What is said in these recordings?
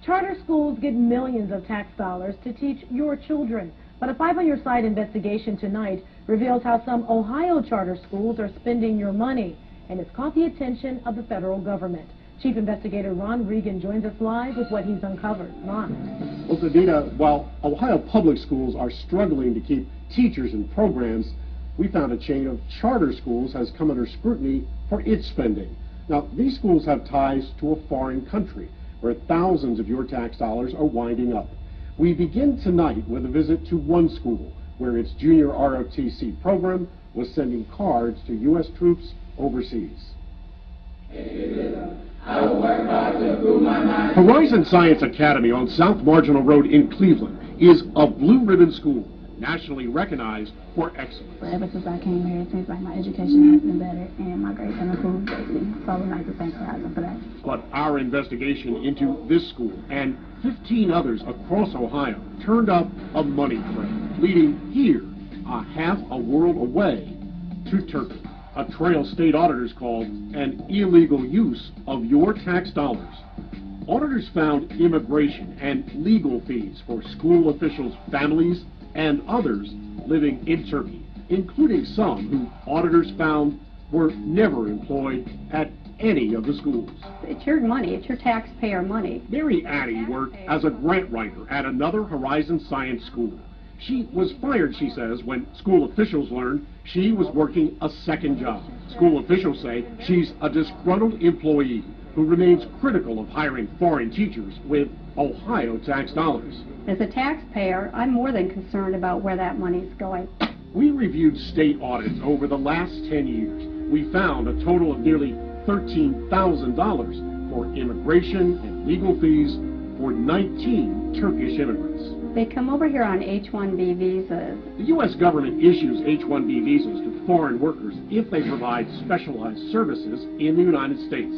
Charter schools get millions of tax dollars to teach your children. But a Five on Your Side investigation tonight reveals how some Ohio charter schools are spending your money, and it's caught the attention of the federal government. Chief Investigator Ron Regan joins us live with what he's uncovered. Ron. Well, Davina, while Ohio public schools are struggling to keep teachers and programs, we found a chain of charter schools has come under scrutiny for its spending. Now, these schools have ties to a foreign country where thousands of your tax dollars are winding up. We begin tonight with a visit to one school where its junior ROTC program was sending cards to U.S. troops overseas. Horizon Science Academy on South Marginal Road in Cleveland is a blue ribbon school, nationally recognized for excellence. Ever since I came here, it seems like my education has been better and my grades have improved greatly. So I would like to thank Horizon for that. But our investigation into this school and 15 others across Ohio turned up a money trail, leading here, a half a world away, to Turkey. A trail state auditors called an illegal use of your tax dollars. Auditors found immigration and legal fees for school officials' families and others living in Turkey, including some who auditors found were never employed at any of the schools. It's your money. It's your taxpayer money. Mary Addy worked as a grant writer at another Horizon Science school. She was fired, she says, when school officials learned she was working a second job. School officials say she's a disgruntled employee who remains critical of hiring foreign teachers with Ohio tax dollars. As a taxpayer, I'm more than concerned about where that money's going. We reviewed state audits over the last 10 years. We found a total of nearly $13,000 for immigration and legal fees for 19 Turkish immigrants. They come over here on H-1B visas. The U.S. government issues H-1B visas to foreign workers if they provide specialized services in the United States.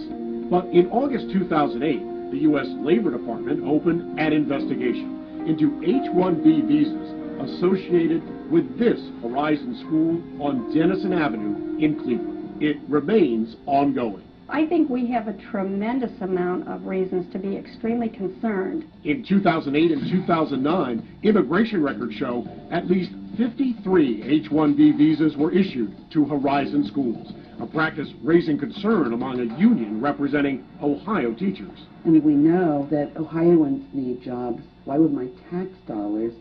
But in August 2008, the U.S. Labor Department opened an investigation into H-1B visas associated with this Horizon School on Denison Avenue in Cleveland. It remains ongoing. I think we have a tremendous amount of reasons to be extremely concerned. In 2008 and 2009, immigration records show at least 53 H-1B visas were issued to Horizon schools, a practice raising concern among a union representing Ohio teachers. I mean, we know that Ohioans need jobs. Why would my tax dollars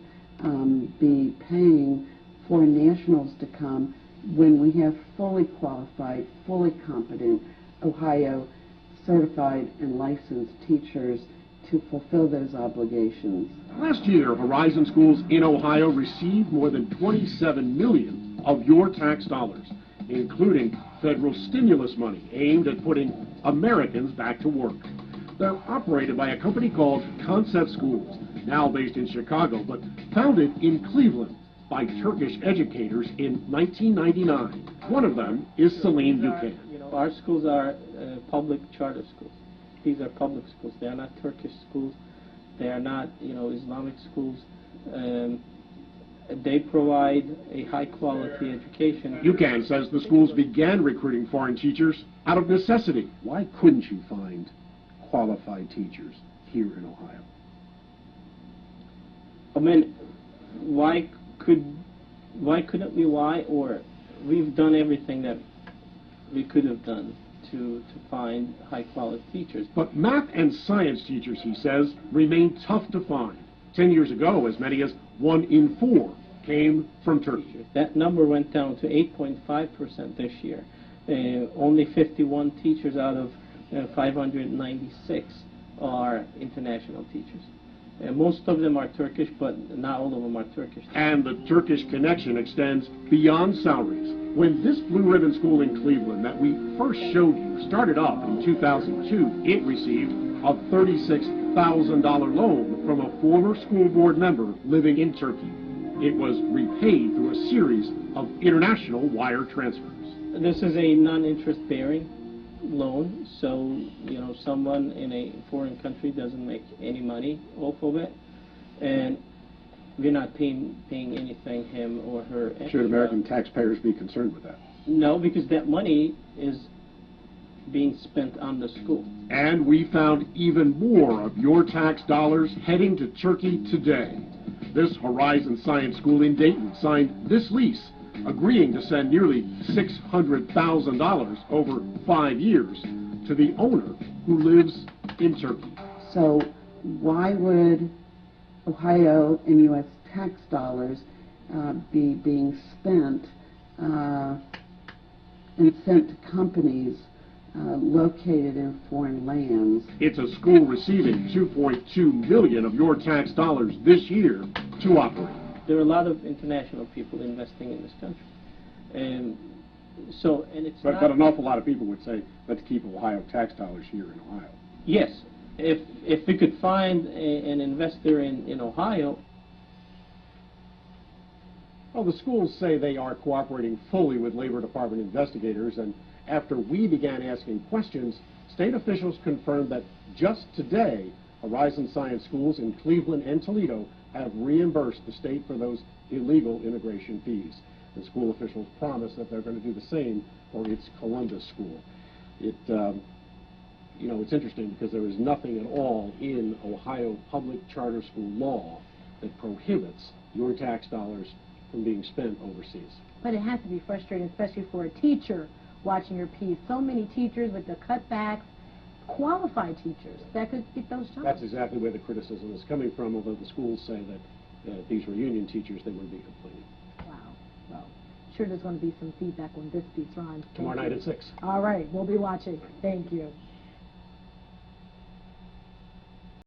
be paying foreign nationals to come when we have fully qualified, fully competent Ohio certified and licensed teachers to fulfill those obligations? Last year, Horizon schools in Ohio received more than $27 million of your tax dollars, including federal stimulus money aimed at putting Americans back to work. They're operated by a company called Concept Schools, now based in Chicago, but founded in Cleveland by Turkish educators in 1999. One of them is Celine Duquesne. Our schools are public charter schools. These are public schools. They are not Turkish schools. They are not, Islamic schools. They provide a high-quality education. Duquesne says the schools began recruiting foreign teachers out of necessity. Why couldn't you find qualified teachers here in Ohio? I mean, why couldn't we? Or we've done everything that we could have done to find high-quality teachers. But math and science teachers, he says, remain tough to find. 10 years ago, as many as 1 in 4 came from Turkey. That number went down to 8.5% this year. Only 51 teachers out of 596 are international teachers. Most of them are Turkish, but not all of them are Turkish. And the Turkish connection extends beyond salaries. When this blue ribbon school in Cleveland that we first showed you started up in 2002, it received a $36,000 loan from a former school board member living in Turkey. It was repaid through a series of international wire transfers. This is a non-interest bearing loan, so someone in a foreign country doesn't make any money off of it, and we're not paying anything, him or her. Should American taxpayers be concerned with that? No, because that money is being spent on the school. And we found even more of your tax dollars heading to Turkey today. This Horizon Science School in Dayton signed this lease, agreeing to send nearly $600,000 over 5 years to the owner who lives in Turkey. So why would Ohio and U.S. tax dollars be being spent and sent to companies located in foreign lands? It's a school receiving $2.2 million of your tax dollars this year to operate. There are a lot of international people investing in this country. And it's But not, an awful lot of people would say, let's keep Ohio tax dollars here in Ohio. yes, if we could find an investor in Ohio. Well, the schools say they are cooperating fully with Labor Department investigators, and after we began asking questions, state officials confirmed that just today, Horizon Science schools in Cleveland and Toledo have reimbursed the state for those illegal immigration fees. And school officials promise that they're going to do the same for its Columbus school. It's interesting because there is nothing at all in Ohio public charter school law that prohibits your tax dollars from being spent overseas. But it has to be frustrating, especially for a teacher watching your piece. So many teachers with the cutbacks, qualified teachers that could get those jobs. That's exactly where the criticism is coming from, although the schools say that these were union teachers, they wouldn't be complaining. Wow. Well, sure there's going to be some feedback on this piece, Ron. Thank Tomorrow you. night at 6. All right, we'll be watching. Thank you.